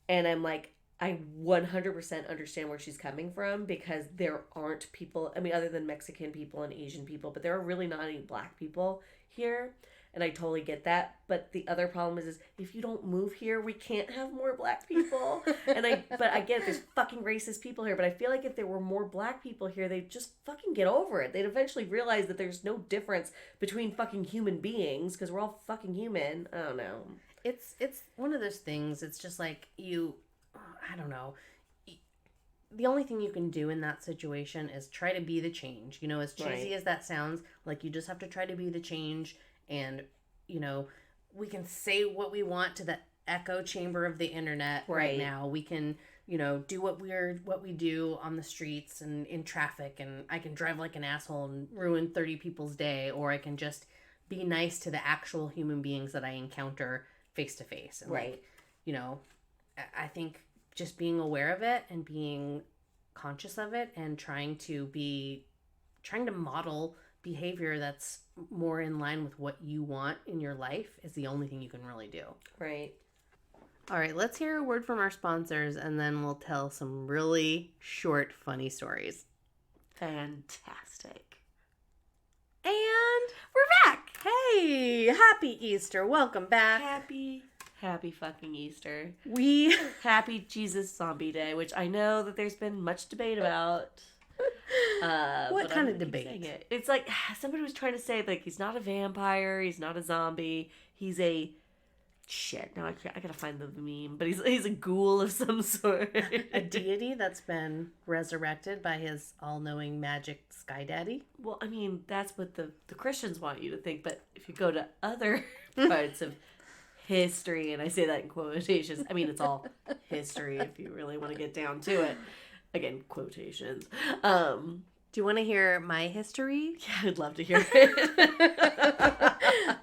And I'm like, I 100% understand where she's coming from, because there aren't people, I mean, other than Mexican people and Asian people, but there are really not any black people here. And I totally get that. But the other problem is if you don't move here, we can't have more black people. But I get it, there's fucking racist people here. But I feel like if there were more black people here, they'd just fucking get over it. They'd eventually realize that there's no difference between fucking human beings, because we're all fucking human. I don't know. It's one of those things. It's just like I don't know. The only thing you can do in that situation is try to be the change. You know, as cheesy as that sounds, like, you just have to try to be the change. And, you know, we can say what we want to the echo chamber of the internet right now. We can, you know, do what we do on the streets and in traffic. And I can drive like an asshole and ruin 30 people's day. Or I can just be nice to the actual human beings that I encounter face to face. And like, you know, I think just being aware of it and being conscious of it and trying to model behavior that's more in line with what you want in your life is the only thing you can really do. Right. All right, let's hear a word from our sponsors, and then we'll tell some really short, funny stories. Fantastic. And we're back. Hey, happy Easter. Welcome back. Happy fucking Easter. Happy Jesus Zombie Day, which I know that there's been much debate about. What kind of debate? It's like somebody was trying to say, like, he's not a vampire, he's not a zombie, he's a shit. Now I gotta find the meme, but he's a ghoul of some sort. A deity that's been resurrected by his all-knowing magic sky daddy. Well, I mean, that's what the Christians want you to think, but if you go to other parts of history, and I say that in quotations, I mean, it's all history if you really want to get down to it. Again, quotations. Do you want to hear my history? Yeah, I'd love to hear it.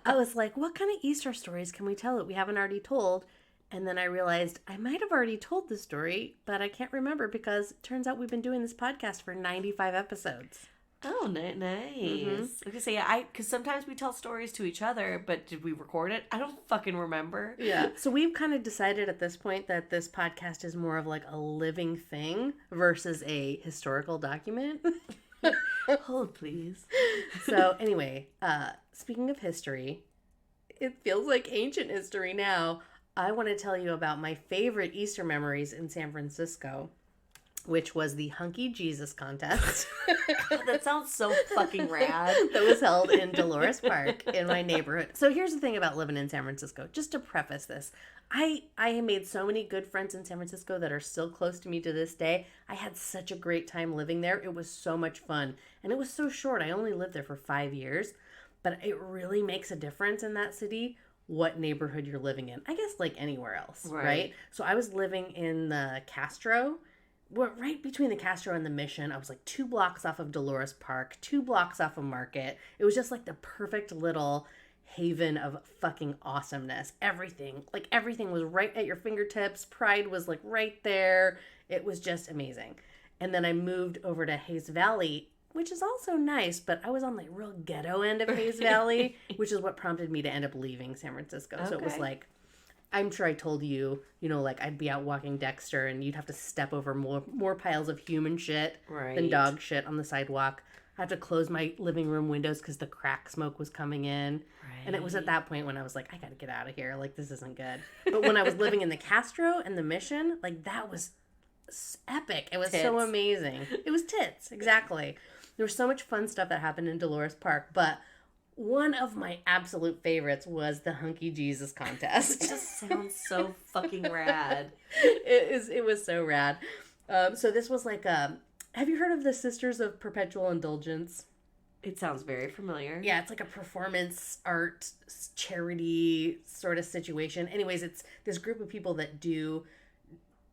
I was like, what kind of Easter stories can we tell that we haven't already told? And then I realized I might have already told the story, but I can't remember because it turns out we've been doing this podcast for 95 episodes. Oh, nice. Mm-hmm. Okay, so yeah, because sometimes we tell stories to each other, but did we record it? I don't fucking remember. Yeah. So we've kind of decided at this point that this podcast is more of like a living thing versus a historical document. Hold, please. So anyway, speaking of history, it feels like ancient history now. I want to tell you about my favorite Easter memories in San Francisco, which was the Hunky Jesus contest. God, that sounds so fucking rad. That was held in Dolores Park in my neighborhood. So here's the thing about living in San Francisco. Just to preface this, I made so many good friends in San Francisco that are still close to me to this day. I had such a great time living there. It was so much fun. And it was so short. I only lived there for 5 years. But it really makes a difference in that city what neighborhood you're living in. I guess like anywhere else, right? So I was living in the Castro. We're right between the Castro and the Mission. I was like 2 blocks off of Dolores Park, 2 blocks off of Market. It was just like the perfect little haven of fucking awesomeness. Everything was right at your fingertips. Pride was like right there. It was just amazing. And then I moved over to Hayes Valley, which is also nice, but I was on like real ghetto end of Hayes Valley, which is what prompted me to end up leaving San Francisco. Okay. So it was like, I'm sure I told you, you know, like I'd be out walking Dexter and you'd have to step over more piles of human shit than dog shit on the sidewalk. I had to close my living room windows because the crack smoke was coming in. Right. And it was at that point when I was like, I gotta get out of here. Like, this isn't good. But when I was living in the Castro and the Mission, like that was epic. It was so amazing. It was tits, exactly. There was so much fun stuff that happened in Dolores Park, but one of my absolute favorites was the Hunky Jesus contest. It just sounds so fucking rad. It was so rad. So this was like have you heard of the Sisters of Perpetual Indulgence? It sounds very familiar. Yeah, it's like a performance art charity sort of situation. Anyways, it's this group of people that do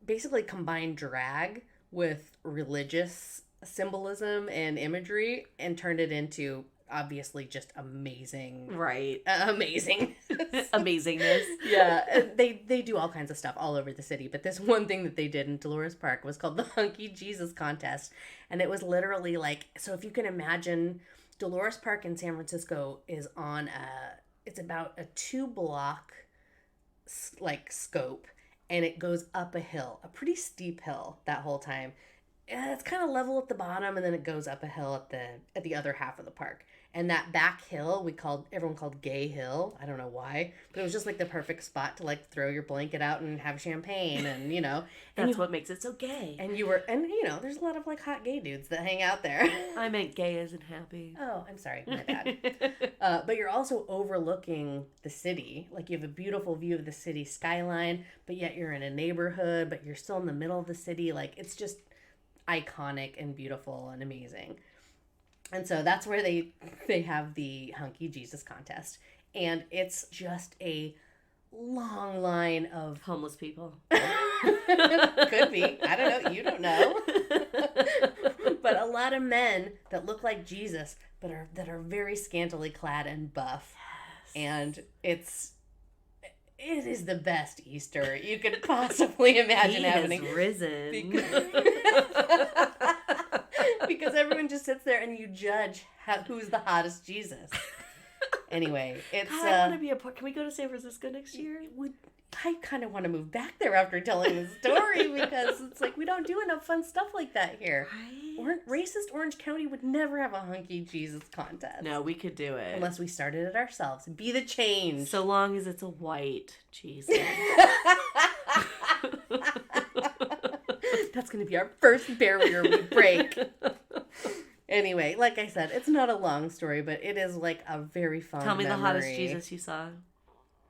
basically combine drag with religious symbolism and imagery and turned it into obviously just amazing. Right. Amazing. Amazingness. Yeah. They do all kinds of stuff all over the city. But this one thing that they did in Dolores Park was called the Hunky Jesus Contest. And it was literally like, so if you can imagine, Dolores Park in San Francisco is on it's about a 2-block like scope. And it goes up a hill, a pretty steep hill that whole time. It's kind of level at the bottom, and then it goes up a hill at the other half of the park. And that back hill everyone called Gay Hill. I don't know why, but it was just like the perfect spot to like throw your blanket out and have champagne, and That's what makes it so gay. And there's a lot of like hot gay dudes that hang out there. I meant gay as in happy. Oh, I'm sorry, my bad. But you're also overlooking the city. Like you have a beautiful view of the city skyline, but yet you're in a neighborhood, but you're still in the middle of the city. Like it's just iconic and beautiful and amazing. And so that's where they have the Hunky Jesus Contest. And it's just a long line of homeless people. Could be. I don't know. You don't know. But a lot of men that look like Jesus, but that are very scantily clad and buff. Yes. And it is the best Easter you could possibly imagine having. He has risen. Because everyone just sits there and you judge who's the hottest Jesus. Anyway, it's... I want to be a part. Can we go to San Francisco next year? I kind of want to move back there after telling the story because it's like we don't do enough fun stuff like that here. Right? Racist Orange County would never have a Hunky Jesus contest. No, we could do it. Unless we started it ourselves. Be the change. So long as it's a white Jesus. That's going to be our first barrier we break. Anyway, like I said, it's not a long story, but it is like a very fun Tell me memory. The hottest Jesus you saw.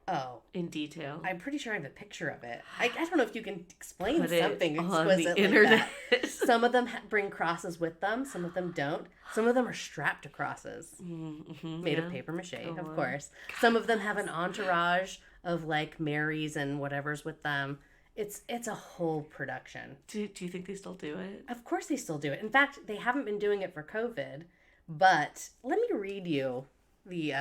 Oh. In detail. I'm pretty sure I have a picture of it. I don't know if you can explain Put something on exquisite the internet. Like that. Some of them bring crosses with them. Some of them don't. Some of them are strapped to crosses. Made of paper mache, of course. God. Some of them have an entourage of like Marys and whatever's with them. It's a whole production. Do you think they still do it? Of course they still do it. In fact, they haven't been doing it for COVID. But let me read you the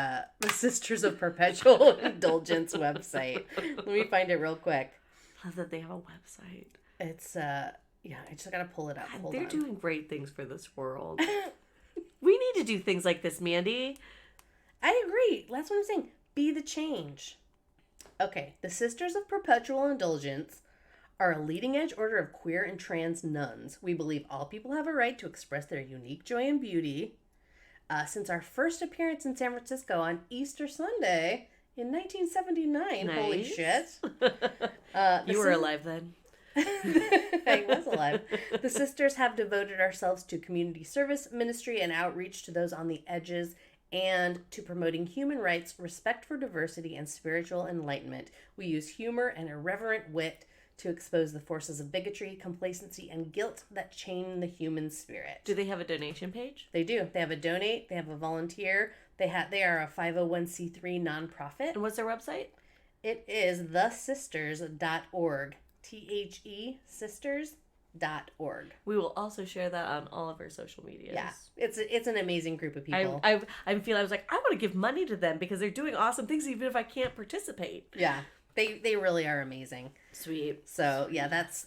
Sisters of Perpetual Indulgence website. Let me find it real quick. I love that they have a website. It's I just gotta pull it up. God, they're doing great things for this world. We need to do things like this, Mandy. I agree. That's what I'm saying. Be the change. Okay, the Sisters of Perpetual Indulgence are a leading-edge order of queer and trans nuns. We believe all people have a right to express their unique joy and beauty. Since our first appearance in San Francisco on Easter Sunday in 1979. Nice. Holy shit. You were alive then. I was alive. The sisters have devoted ourselves to community service, ministry, and outreach to those on the edges, and to promoting human rights, respect for diversity, and spiritual enlightenment. We use humor and irreverent wit to expose the forces of bigotry, complacency, and guilt that chain the human spirit. Do they have a donation page? They do. They have a donate. They have a volunteer. They are a 501c3 nonprofit. And what's their website? It is thesisters.org. Sisters.org. We will also share that on all of our social medias. Yeah, it's an amazing group of people. I was like, I want to give money to them because they're doing awesome things even if I can't participate. Yeah, they really are amazing. Sweet. So yeah, that's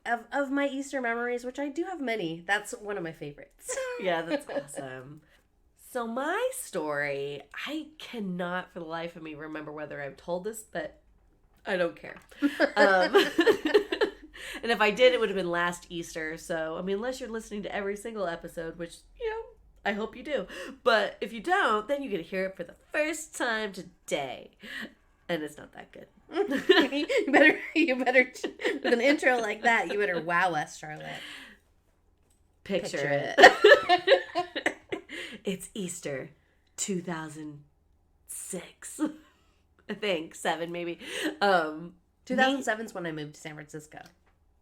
of my Easter memories, which I do have many. That's one of my favorites. Yeah, that's awesome. So my story, I cannot for the life of me remember whether I've told this, but I don't care. And if I did, it would have been last Easter. So, I mean, unless you're listening to every single episode, which, I hope you do. But if you don't, then you get to hear it for the first time today. And it's not that good. you better, with an intro like that, you better wow us, Charlotte. Picture it. It's Easter 2006. I think 7 maybe. 2007 is when I moved to San Francisco.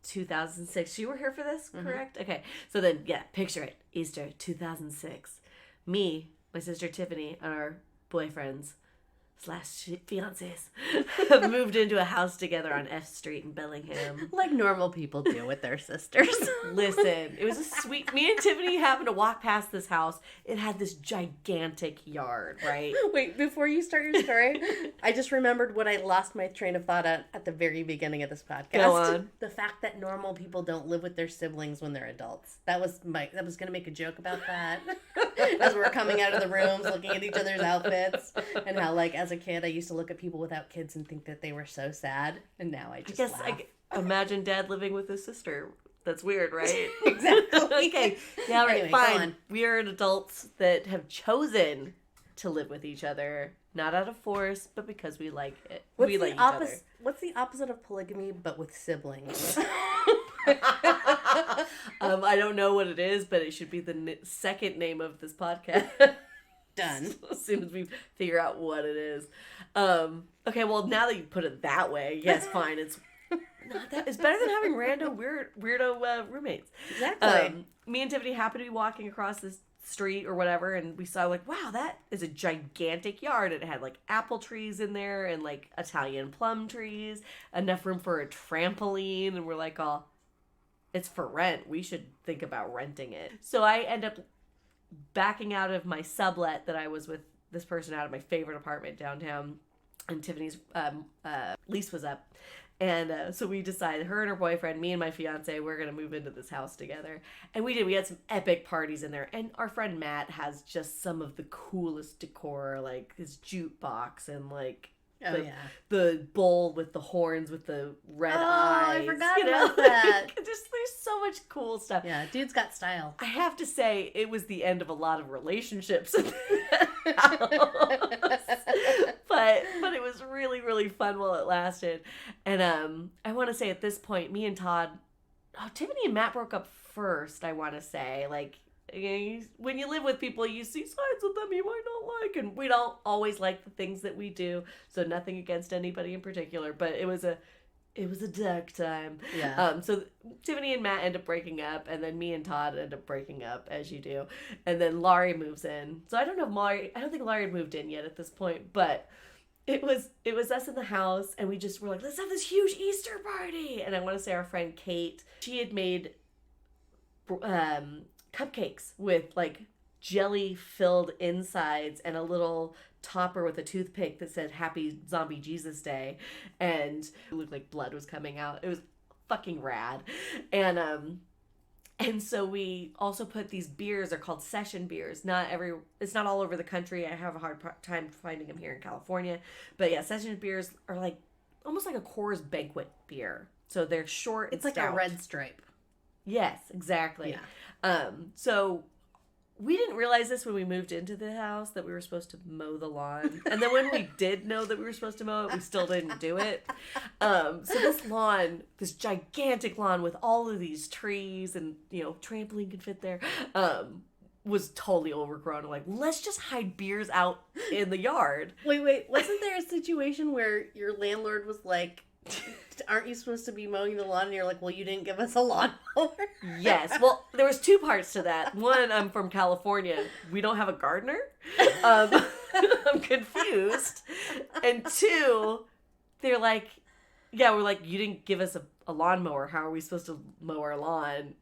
2006. You were here for this, correct? Mm-hmm. Okay. So then, picture it. Easter 2006. Me, my sister Tiffany, and our boyfriends fiancés have moved into a house together on F Street in Bellingham. Like normal people do with their sisters. Listen, it was a sweet... Me and Tiffany happened to walk past this house. It had this gigantic yard, right? Wait, before you start your story, I just remembered what I lost my train of thought at the very beginning of this podcast. Go on. The fact that normal people don't live with their siblings when they're adults. That was going to make a joke about that. As we're coming out of the rooms, looking at each other's outfits, and how, like, as a kid, I used to look at people without kids and think that they were so sad, and now I just laugh. Imagine Dad living with his sister. That's weird, right? Exactly. Okay, now Anyway, fine. We are adults that have chosen to live with each other, not out of force, but because we like it. We like each other. What's the opposite of polygamy, but with siblings? I don't know what it is, but it should be the second name of this podcast. Done. As soon as we figure out what it is. Okay, well, now that you put it that way, yes, fine. It's better than having random weirdo roommates. Exactly. Me and Tiffany happened to be walking across this street or whatever, and we saw, like, wow, that is a gigantic yard. It had, like, apple trees in there and, like, Italian plum trees, enough room for a trampoline, and we're like, oh, it's for rent. We should think about renting it. So I end up backing out of my sublet that I was with this person out of my favorite apartment downtown, and Tiffany's lease was up. And so we decided, her and her boyfriend, me and my fiance, we're going to move into this house together. And we did. We had some epic parties in there. And our friend Matt has just some of the coolest decor, like his jukebox and, like, the bowl with the horns with the red eyes. I forgot about that. There's so much cool stuff. Yeah, dude's got style. I have to say, it was the end of a lot of relationships. But it was really, really fun while it lasted. And I want to say at this point, me and Todd, Tiffany and Matt broke up first, I want to say. Like, when you live with people, you see sides of them you might not like, and we don't always like the things that we do, so nothing against anybody in particular, but it was a dark time. Yeah. So Tiffany and Matt end up breaking up, and then me and Todd end up breaking up, as you do, and then Laurie moves in. So I don't think Laurie had moved in yet at this point, but it was us in the house, and we just were like, let's have this huge Easter party. And I want to say our friend Kate, she had made cupcakes with, like, jelly filled insides and a little topper with a toothpick that said Happy Zombie Jesus Day, and it looked like blood was coming out. It was fucking rad. And so we also put these beers, they're called session beers. It's not all over the country. I have a hard time finding them here in California. But yeah, session beers are like almost like a Coors Banquet beer. So they're short. It's like stout. a Red Stripe. Yes, exactly. Yeah. So we didn't realize this when we moved into the house, that we were supposed to mow the lawn. And then when we did know that we were supposed to mow it, we still didn't do it. So this lawn, this gigantic lawn with all of these trees and, trampoline could fit there, was totally overgrown. Like, let's just hide beers out in the yard. Wait. Wasn't there a situation where your landlord was like, aren't you supposed to be mowing the lawn? And you're like, well, you didn't give us a lawnmower. Yes. Well, there was two parts to that. One, I'm from California. We don't have a gardener. I'm confused. And two, they're like, yeah, we're like, you didn't give us a lawnmower. How are we supposed to mow our lawn?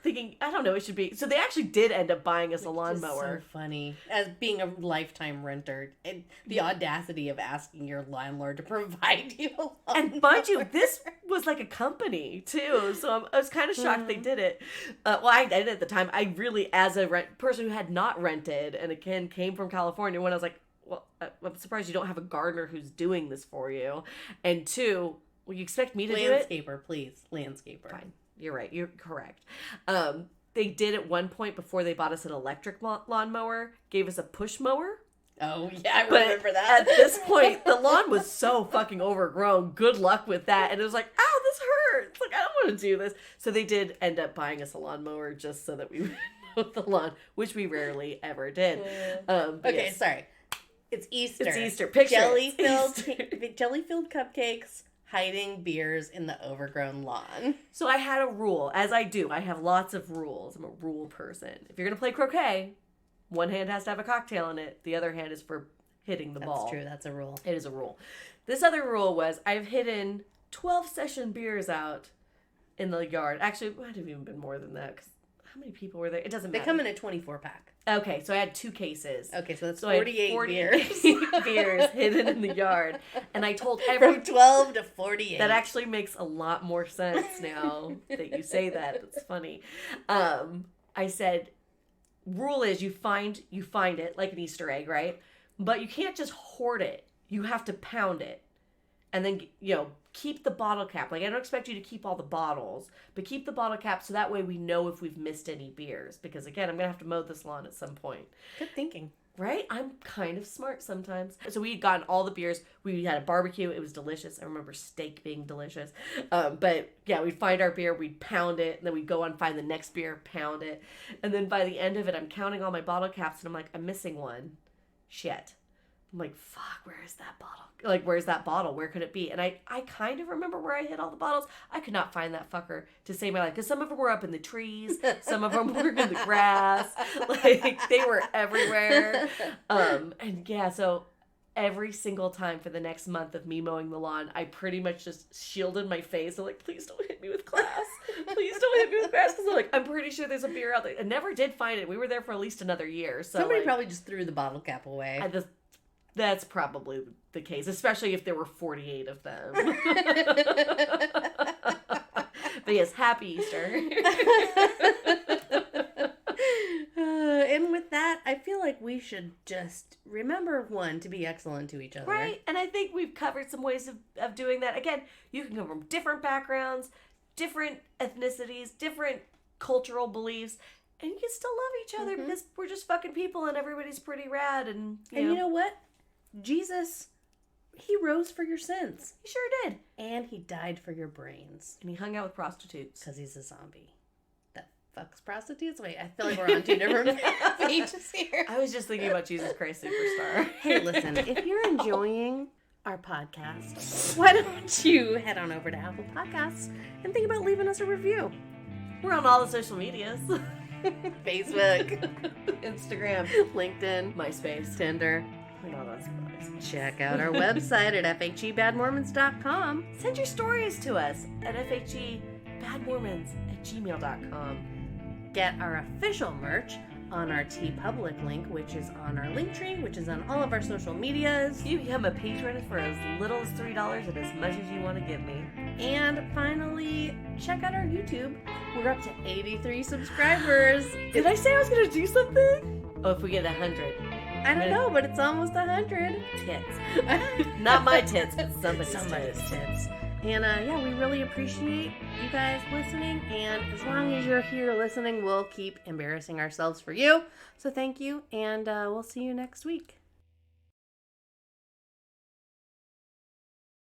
Thinking, I don't know, it should be. So they actually did end up buying us a lawnmower. So funny. As being a lifetime renter, and the audacity of asking your landlord to provide you a lawnmower. And mind you, this was like a company too, so I was kind of shocked they did it. I did at the time. I really, as a person who had not rented and again came from California, when I was like, well, I'm surprised you don't have a gardener who's doing this for you. And two, will you expect me to do it? Landscaper, please. Landscaper. Fine. You're right. You're correct. They did at one point before they bought us an electric lawnmower, gave us a push mower. Oh, yeah, I remember that. At this point, the lawn was so fucking overgrown. Good luck with that. And it was like, ow, this hurts. Like, I don't want to do this. So they did end up buying us a lawnmower just so that we would mow the lawn, which we rarely ever did. Okay, sorry. It's Easter. It's Easter. Picture jelly-filled cupcakes. Hiding beers in the overgrown lawn. So I had a rule, as I do. I have lots of rules. I'm a rule person. If you're going to play croquet, one hand has to have a cocktail in it. The other hand is for hitting the ball. That's true. That's a rule. It is a rule. This other rule was I've hidden 12 session beers out in the yard. Actually, it might have even been more than that, because how many people were there? It doesn't matter. They come in a 24-pack. Okay, so I had 2 cases. Okay, so that's 48 beers. beers hidden in the yard. And I told From 12 to 48. That actually makes a lot more sense now that you say that. That's funny. I said, rule is you find it like an Easter egg, right? But you can't just hoard it. You have to pound it. And then, keep the bottle cap. Like, I don't expect you to keep all the bottles, but keep the bottle cap so that way we know if we've missed any beers. Because, again, I'm going to have to mow this lawn at some point. Good thinking. Right? I'm kind of smart sometimes. So we had gotten all the beers. We had a barbecue. It was delicious. I remember steak being delicious. But, yeah, we'd find our beer. We'd pound it. And then we'd go on and find the next beer, pound it. And then by the end of it, I'm counting all my bottle caps. And I'm like, I'm missing one. Shit. I'm like, fuck, where is that bottle? Like, where's that bottle? Where could it be? And I kind of remember where I hid all the bottles. I could not find that fucker to save my life. Because some of them were up in the trees. Some of them were in the grass. Like, they were everywhere. And yeah, so every single time for the next month of me mowing the lawn, I pretty much just shielded my face. I'm like, please don't hit me with glass. Please don't hit me with grass. Because I'm pretty sure there's a beer out there. I never did find it. We were there for at least another year. So somebody probably just threw the bottle cap away. That's probably the case, especially if there were 48 of them. But yes, happy Easter. And with that, I feel like we should just remember, one, to be excellent to each other. Right, and I think we've covered some ways of doing that. Again, you can come from different backgrounds, different ethnicities, different cultural beliefs, and you can still love each other because we're just fucking people and everybody's pretty rad. And you know what? Jesus, he rose for your sins. He sure did. And he died for your brains. And he hung out with prostitutes. Because he's a zombie. That fucks prostitutes? Wait, I feel like we're on 2 different pages here. I was just thinking about Jesus Christ Superstar. Hey, listen, if you're enjoying our podcast, why don't you head on over to Apple Podcasts and think about leaving us a review. We're on all the social medias. Facebook, Instagram, LinkedIn, MySpace, Tinder. No, that's nice. Check out our website at FHEBadMormons.com. Send your stories to us at FHEBadMormons@gmail.com. Get our official merch on our TeePublic link, which is on our link tree, which is on all of our social medias. You become a patron for as little as $3 and as much as you want to give me. And finally, check out our YouTube. We're up to 83 subscribers. Did I say I was going to do something? Oh, if we get 100. I don't know, but it's almost 100. Tits. Not my tits, but somebody's tits. And yeah, we really appreciate you guys listening. And as long as you're here listening, we'll keep embarrassing ourselves for you. So thank you, and we'll see you next week.